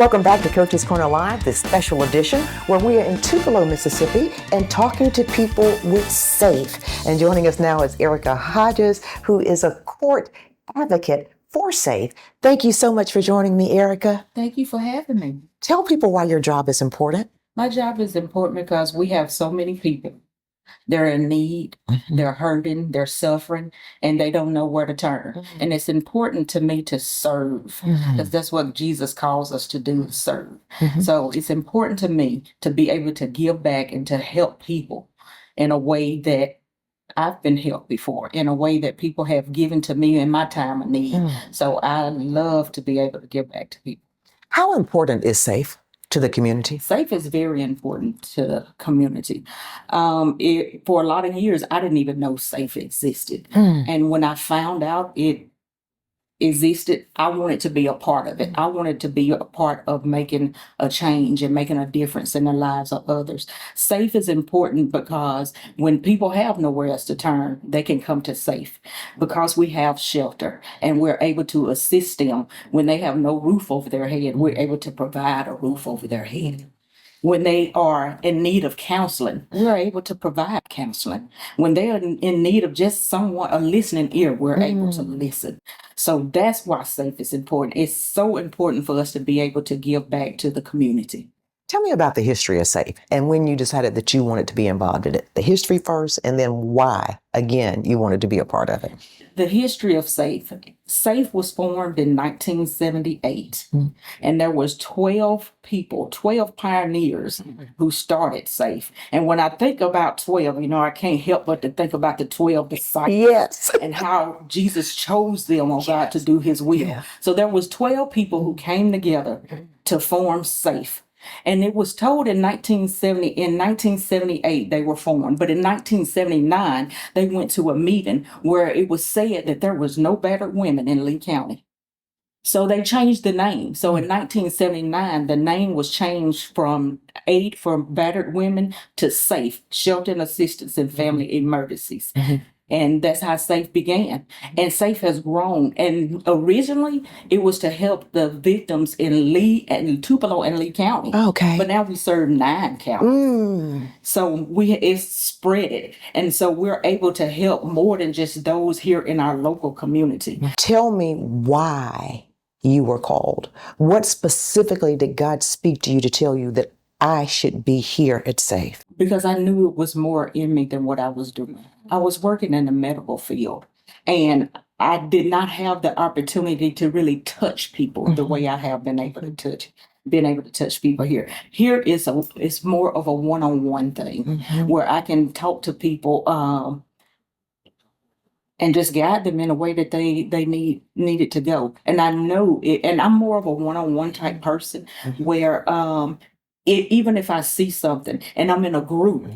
Welcome back to Coach's Corner Live, this special edition where we are in Tupelo, Mississippi, and talking to people with S.A.F.E. And joining us now is Erica Hodges, who is a court advocate for S.A.F.E. Thank you so much for joining me, Erica. Thank you for having me. Tell people why your job is important. My job is important because we have so many people. They're in need, they're hurting, they're suffering, and they don't know where to turn. And it's important to me to serve, because that's what Jesus calls us to do, serve. So it's important to me to be able to give back and to help people in a way that I've been helped before, in a way that people have given to me in my time of need. So I love to be able to give back to people. How important is S.A.F.E. to the community? S.A.F.E. is very important to the community. For a lot of years, I didn't even know S.A.F.E. existed. And when I found out it existed, I wanted to be a part of it. I wanted to be a part of making a change and making a difference in the lives of others. S.A.F.E. is important because when people have nowhere else to turn, they can come to S.A.F.E. because we have shelter and we're able to assist them when they have no roof over their head. We're able to provide a roof over their head. When they are in need of counseling, we're able to provide counseling. When they are in need of just someone, a listening ear, we're able to listen. So that's why S.A.F.E. is important. It's so important for us to be able to give back to the community. Tell me about the history of S.A.F.E. and when you decided that you wanted to be involved in it. The history first, and then why, again, you wanted to be a part of it. The history of S.A.F.E. S.A.F.E. was formed in 1978, and there was 12 people, 12 pioneers who started S.A.F.E. And when I think about 12, I can't help but to think about the 12 disciples. Yes. And how Jesus chose them, God, to do his will. Yeah. So there was 12 people who came together to form S.A.F.E. And it was told in 1978 they were formed, but in 1979 they went to a meeting where it was said that there was no battered women in Lee County. So they changed the name. So in 1979 the name was changed from Aid for Battered Women to S.A.F.E., Shelter and Assistance in Family Emergencies. And that's how S.A.F.E. began. And S.A.F.E. has grown. And originally, it was to help the victims in Tupelo and Lee County. Okay. But now we serve 9 counties. So it's spread it. And so we're able to help more than just those here in our local community. Tell me why you were called. What specifically did God speak to you to tell you that I should be here at S.A.F.E.? Because I knew it was more in me than what I was doing. I was working in the medical field, and I did not have the opportunity to really touch people the way I have been able to touch people here. Here it's more of a one-on-one thing where I can talk to people and just guide them in a way that they needed to go. And I know it, and I'm more of a one-on-one type person where even if I see something and I'm in a group,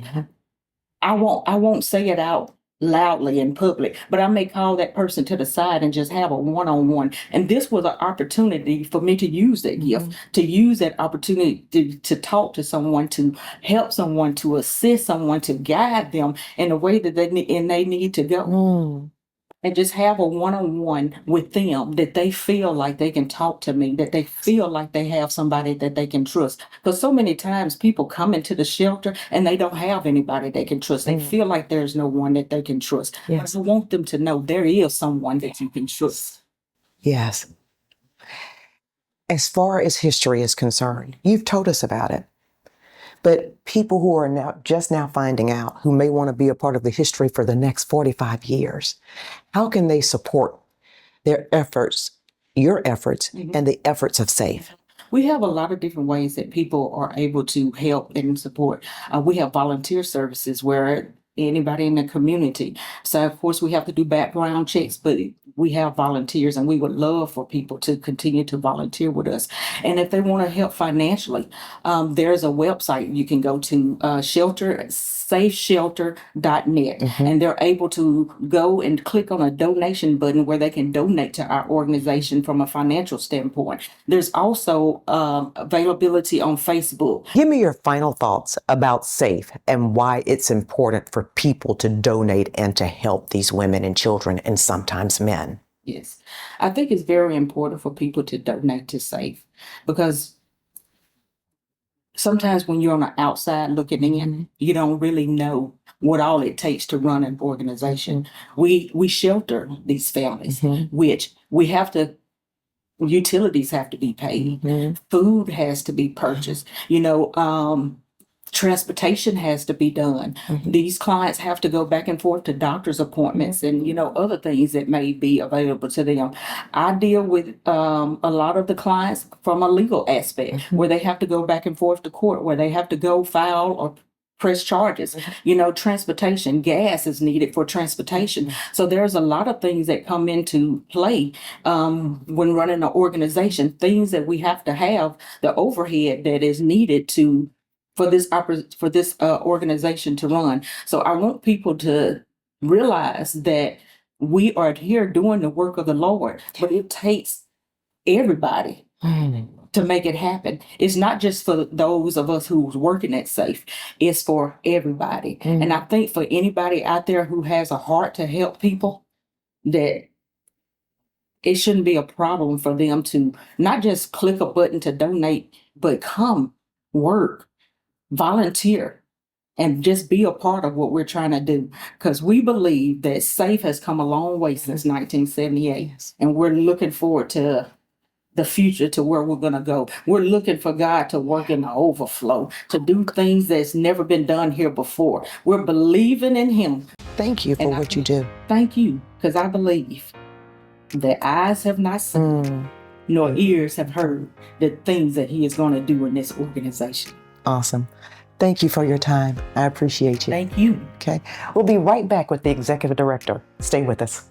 I won't say it out loudly in public, but I may call that person to the side and just have a one-on-one. And this was an opportunity for me to use that gift, to use that opportunity to talk to someone, to help someone, to assist someone, to guide them in a way that they need to go. And just have a one-on-one with them that they feel like they can talk to me, that they feel like they have somebody that they can trust. Because so many times people come into the shelter and they don't have anybody they can trust. They feel like there's no one that they can trust. Yes. But I want them to know there is someone that you can trust. Yes. As far as history is concerned, you've told us about it. But people who are just now finding out, who may want to be a part of the history for the next 45 years, how can they support their efforts, your efforts, and the efforts of S.A.F.E.? We have a lot of different ways that people are able to help and support. We have volunteer services where anybody in the community. So of course we have to do background checks, but we have volunteers and we would love for people to continue to volunteer with us. And if they want to help financially, there's a website you can go to, safeshelter.net, and they're able to go and click on a donation button where they can donate to our organization from a financial standpoint. There's also availability on Facebook. Give me your final thoughts about S.A.F.E. and why it's important for people to donate and to help these women and children and sometimes men. Yes, I think it's very important for people to donate to S.A.F.E. because sometimes when you're on the outside looking in, you don't really know what all it takes to run an organization. We shelter these families, which we have to. Utilities have to be paid. Food has to be purchased. Transportation has to be done. These clients have to go back and forth to doctor's appointments and, other things that may be available to them. I deal with a lot of the clients from a legal aspect where they have to go back and forth to court, where they have to go file or press charges. Transportation, gas is needed for transportation. So there's a lot of things that come into play when running an organization, things that we have to have, the overhead that is needed for this organization to run. So I want people to realize that we are here doing the work of the Lord, but it takes everybody to make it happen. It's not just for those of us who's working at S.A.F.E. It's for everybody. And I think for anybody out there who has a heart to help people, that it shouldn't be a problem for them to not just click a button to donate, but come work, volunteer, and just be a part of what we're trying to do. Because we believe that S.A.F.E. has come a long way since 1978. And we're looking forward to the future, to where we're going to go. We're looking for God to work in the overflow, to do things that's never been done here before. We're believing in Him. Thank you for what you do. Thank you, because I believe that eyes have not seen, nor ears have heard the things that He is going to do in this organization. Awesome. Thank you for your time. I appreciate you. Thank you. Okay. We'll be right back with the executive director. Stay with us.